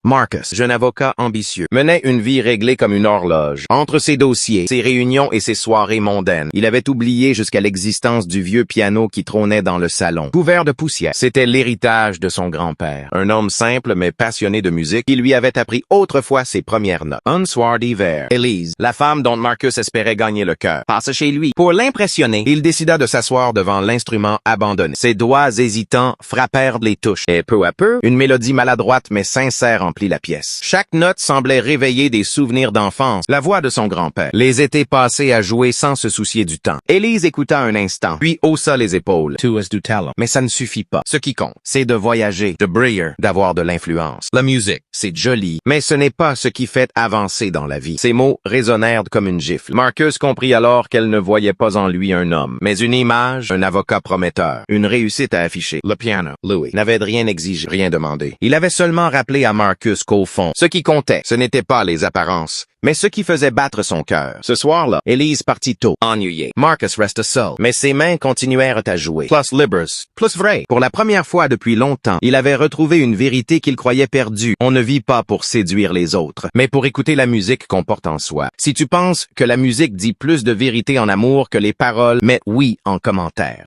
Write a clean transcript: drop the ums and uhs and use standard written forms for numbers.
Marcus, jeune avocat ambitieux, menait une vie réglée comme une horloge. Entre ses dossiers, ses réunions et ses soirées mondaines, il avait oublié jusqu'à l'existence du vieux piano qui trônait dans le salon, couvert de poussière. C'était l'héritage de son grand-père, un homme simple mais passionné de musique qui lui avait appris autrefois ses premières notes. Un soir d'hiver, Elise, la femme dont Marcus espérait gagner le cœur, passe chez lui. Pour l'impressionner, il décida de s'asseoir devant l'instrument abandonné. Ses doigts hésitants frappèrent les touches et peu à peu, une mélodie maladroite mais sincère remplit la pièce. Chaque note semblait réveiller des souvenirs d'enfance, la voix de son grand-père. Les étés passés à jouer sans se soucier du temps. Élise écouta un instant, puis haussa les épaules. Tout est du talent. Mais ça ne suffit pas. Ce qui compte, c'est de voyager, de briller, d'avoir de l'influence. La musique, c'est joli, mais ce n'est pas ce qui fait avancer dans la vie. Ces mots résonnèrent comme une gifle. Marcus comprit alors qu'elle ne voyait pas en lui un homme, mais une image, un avocat prometteur, une réussite à afficher. Le piano, Louis, n'avait rien exigé, rien demandé. Il avait seulement rappelé à Marcus qu'au fond, ce qui comptait, ce n'était pas les apparences, mais ce qui faisait battre son cœur. Ce soir-là, Élise partit tôt, ennuyée. Marcus resta seul, mais ses mains continuèrent à jouer. Plus libres, plus vrai. Pour la première fois depuis longtemps, il avait retrouvé une vérité qu'il croyait perdue. On ne vit pas pour séduire les autres, mais pour écouter la musique qu'on porte en soi. Si tu penses que la musique dit plus de vérité en amour que les paroles, mets oui en commentaire.